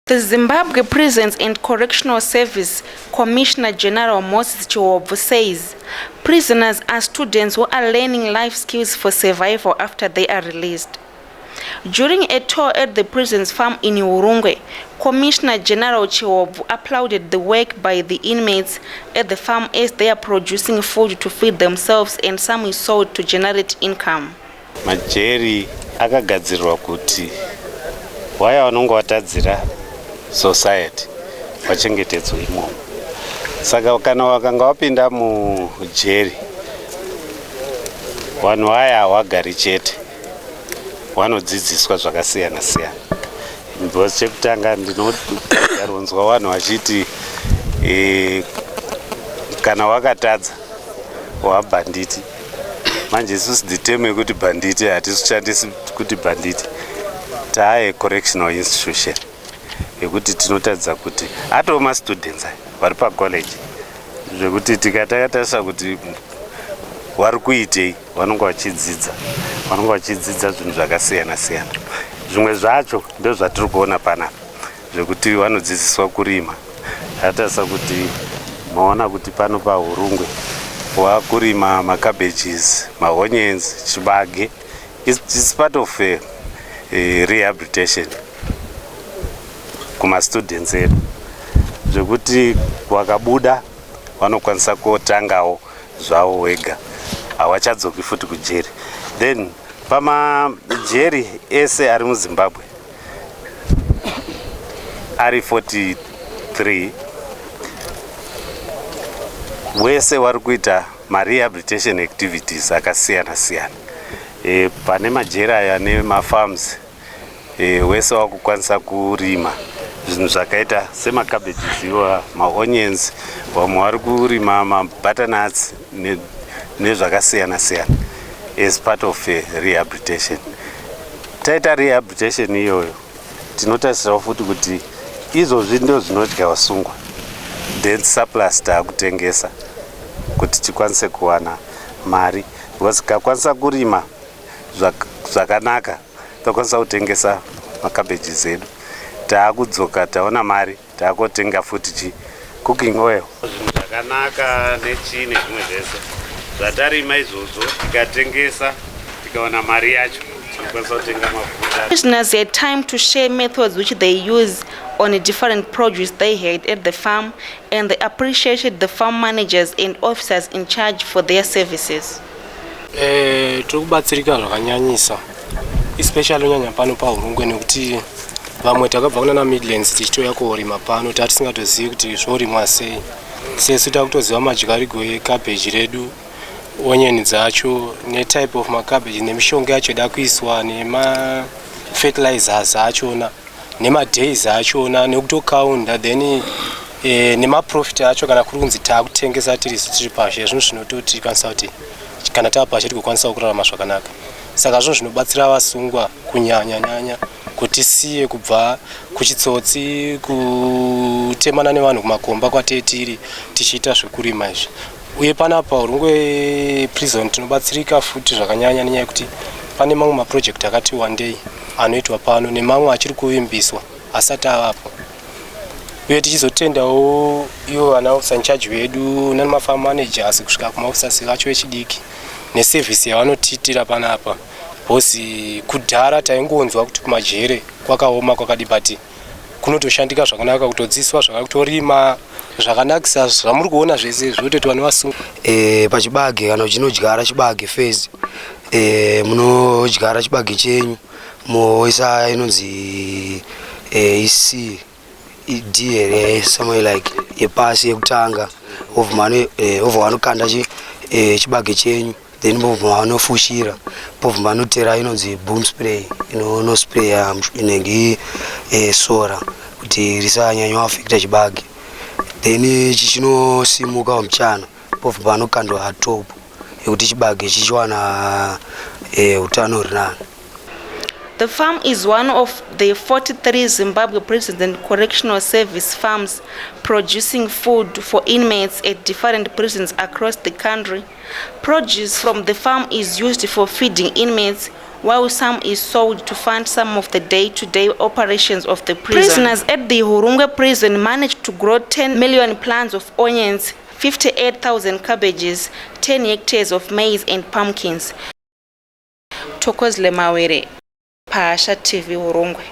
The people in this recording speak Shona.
The Zimbabwe Prisons and Correctional Service Commissioner General Moses Chiwovu says prisoners are students who are learning life skills for survival after they are released. During a tour at the prison's farm in Urungwe, Commissioner General Chiwovu applauded the work by the inmates at the farm as they are producing food to feed themselves and some is sold to generate income. Majeri akagadzirwa kuti waya vanonge vatadzira society vachengetedzwe imomo. Saka kana wakanga wapinda mujeri vanhu vaya havagari chete, vanodzidziswa zvakasiyana siyana. Because chekutanga ndinoronzwa vanhu vachiti kana wakatadza wabhanditi. Manje isusu diteme kuti banditi hatishandisi kuti banditi. Taaye correctional institution yekuti tinotadza kuti atoo ma-students vari pacollege zvekuti tikatatarisa kuti vari kuitei vanonge vachidzidza zvinhu zvakasiyana siyana. Zvimwe zvacho ndozvatiri kuona panapa zvekuti vanodzidziswa kurima. Tatarisa kuti maona kuti pano paUrungwe wakurima macabbages, maonyens, chibage. It's part of rehabilitation kuma students edu zvekuti wakabuda vanokwanisa kutangawo zvavo wega, havachadzoki futi kujeri. Then pamajeri ese ari muZimbabwe ari 43 wese vari kuita marehabilitation activities akasiyana siyana. Pane majeri aya nemafarms wese wakukwanisa kurima zvinhu zvakaita semacabbages iwo maonyens, vamwe vari kurima mabutternuts nezvakasiyana siyana as part of rehabilitation. Taita rehabilitation iyoyo tinotarisirawo futi kuti izvozvi ndo zvinodya vasungwa, then surplus taakutengesa kuti tikwanise kuwana mari. Because tikakwanisa kurima zvakanaka takwanisa kutengesa macabbages edu, taakudzoka taona mari, taakotenga futi cooking oil, zvinhu zvakanaka nechii nezvimwe zvese zvatarima izvozvo tikatengesa tikaona mari yacho tinokwanisa kutenga mafuta. Prisoners had time to share methods which they use on the different produce they had at the farm, and they appreciated the farm managers and officers in charge for their services. Tikubatsirika zvakanyanyisa, especially unyanya pano paUrungwe nekuti vamwe takabva kuna Midlands tichitouya kuorima pano tatisingatozivi kuti zvorimwa sei. Sesu takutoziva madyarigwo ecabbage redu, onion dzacho netype of macabbage nemishonga yacho ida kuiswa nemafertilizers achona nemadays achona nekutokaunda, then nemaprofit acho kana kuri kunzi taakutengesa tiri pashe. Zvinhu zvinototi tikwanisa kuti kana taapashe tikokwanisa kurarama zvakanaka. Saka zvinhu zvinobatsira vasungwa kunyanya kuti kubva kuchitsotsi, kutemana nevanhu kumakomba kwatetiri tichiita zvekurima izvi. Uye panapa Urungwe prison tinobatsirika futi zvakanyanya nenyaya yekuti pane mamwe maproject akati wandei anoitwa pano nemamwe achiri kuvimbiswa asati avapo. Uye tichizotendawo ivo vana officer in charge vedu nemafarm managers kusvika kumaofficers vacho vechidiki neservice yavanotiitira panapa. Bosi kudhara taingonzwa kuti kumajere kwakaoma kwakadi, but kunotoshandika zvakanaka, kutodzidziswa zvakakutorima zvakanakisa zvamuri kuona zvese zvototi vanhu vasungwa. Pachibage kana uchinodyara chibage first, munodyara chibage chenyu moisa inonzi isi idr somewhere like yepasi yekutanga ovha vanokanda chibage chenyu, then bovha vanofushira, bovha vanotera inonzi boom spray inonospraya inenge sora kuti risanyanya affecta chibage, then chichinosimuka pamuchana bovha vanokandwa top yekuti chibage chichiwana utano hurinani. The farm is one of the 43 Zimbabwe Prison and Correctional Service farms producing food for inmates at different prisons across the country. Produce from the farm is used for feeding inmates while some is sold to fund some of the day-to-day operations of the prison. Prisoners at the Hurungwe prison managed to grow 10 million plants of onions, 58,000 cabbages, 10 hectares of maize and pumpkins. Thokozile Mawere, Phasha TV, Hurungwe.